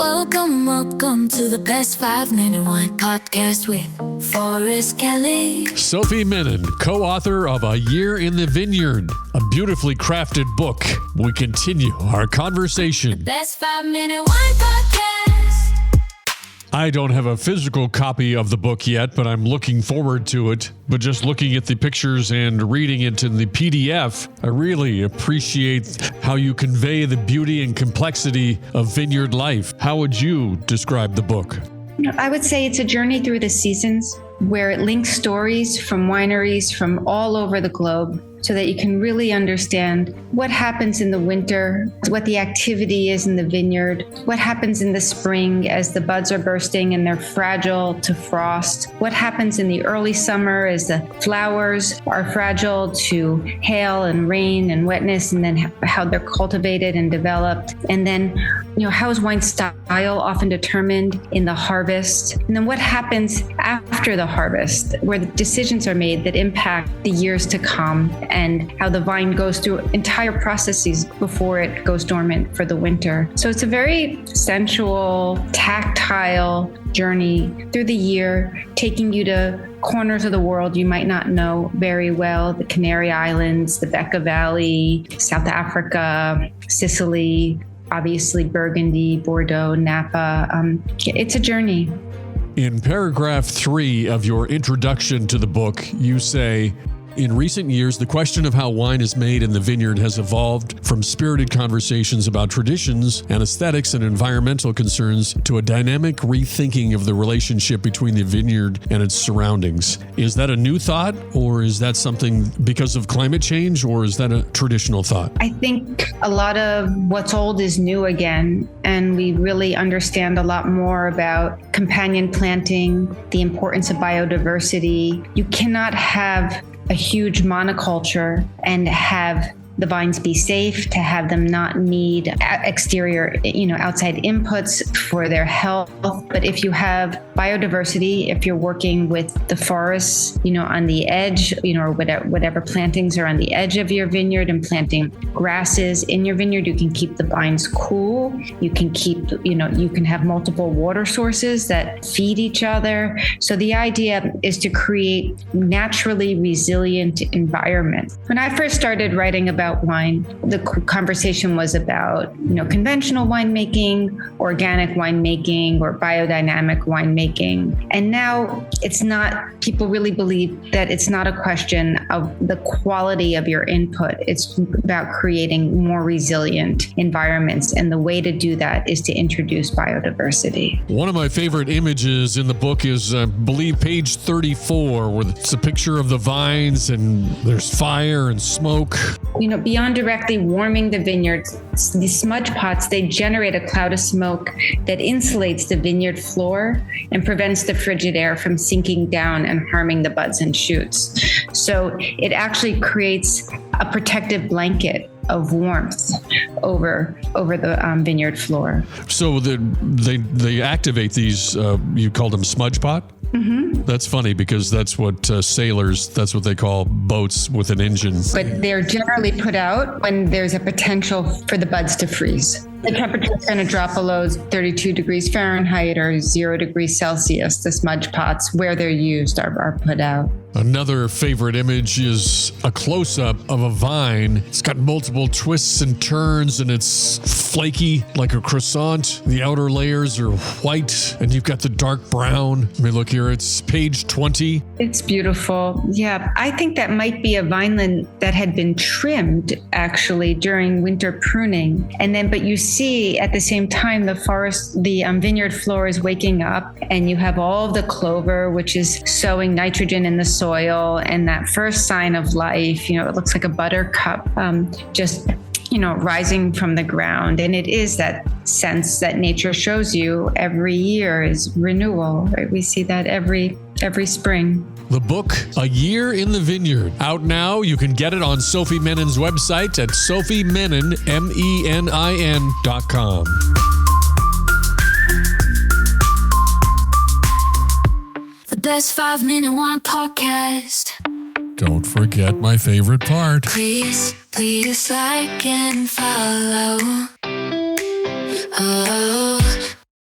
Welcome to the Best 5 Minute Wine Podcast with Forrest Kelly. Sophie Menin, co-author of A Year in the Vineyard, a beautifully crafted book. We continue our conversation. Best 5 Minute Wine Podcast. I don't have a physical copy of the book yet, but I'm looking forward to it. But just looking at the pictures and reading it in the PDF, I really appreciate how you convey the beauty and complexity of vineyard life. How would you describe the book? I would say it's a journey through the seasons where it links stories from wineries from all over the globe so that you can really understand what happens in the winter, what the activity is in the vineyard, what happens in the spring as the buds are bursting and they're fragile to frost, what happens in the early summer as the flowers are fragile to hail and rain and wetness, and then how they're cultivated and developed. And then, how is wine style often determined in the harvest? And then what happens after the harvest, where the decisions are made that impact the years to come, and how the vine goes through entire processes before it goes dormant for the winter. So it's a very sensual, tactile journey through the year, taking you to corners of the world you might not know very well: the Canary Islands, the Bekaa Valley, South Africa, Sicily, obviously Burgundy, Bordeaux, Napa. It's a journey. In paragraph 3 of your introduction to the book, you say, in recent years, the question of how wine is made in the vineyard has evolved from spirited conversations about traditions and aesthetics and environmental concerns to a dynamic rethinking of the relationship between the vineyard and its surroundings. Is that a new thought, or is that something because of climate change, or is that a traditional thought? I think a lot of what's old is new again, and we really understand a lot more about companion planting, the importance of biodiversity. You cannot have a huge monoculture and have the vines be safe, to have them not need exterior, outside inputs for their health. But if you have biodiversity, if you're working with the forests, on the edge, or whatever plantings are on the edge of your vineyard, and planting grasses in your vineyard, you can keep the vines cool. You can keep, you can have multiple water sources that feed each other. So the idea is to create naturally resilient environments. When I first started writing about wine, the conversation was about, conventional winemaking, organic winemaking, or biodynamic winemaking. And now it's not, people really believe that it's not a question of the quality of your input. It's about creating more resilient environments. And the way to do that is to introduce biodiversity. One of my favorite images in the book is, I believe, page 34, where it's a picture of the vines and there's fire and smoke. Beyond directly warming the vineyards, these smudge pots, they generate a cloud of smoke that insulates the vineyard floor and prevents the frigid air from sinking down and harming the buds and shoots. So it actually creates a protective blanket of warmth over the vineyard floor. So they activate these, you called them smudge pot? Mm-hmm. That's funny because that's what sailors, that's what they call boats with an engine. But they're generally put out when there's a potential for the buds to freeze. The temperature is going to drop below 32 degrees Fahrenheit or 0 degrees Celsius. The smudge pots, where they're used, are put out. Another favorite image is a close-up of a vine. It's got multiple twists and turns, and it's flaky like a croissant. The outer layers are white, and you've got the dark brown. Let me look here. It's page 20. It's beautiful. Yeah, I think that might be a vineland that had been trimmed, actually, during winter pruning. But you see at the same time, the vineyard floor is waking up, and you have all of the clover, which is sowing nitrogen in the soil, and that first sign of life, it looks like a buttercup, rising from the ground. And it is that sense that nature shows you every year is renewal, right? We see that every spring. The book, A Year in the Vineyard, out now. You can get it on Sophie Menin's website at sophiemenin, MENIN.com. The Best 5 Minute Wine Podcast. Don't forget my favorite part. Please like and follow. Oh.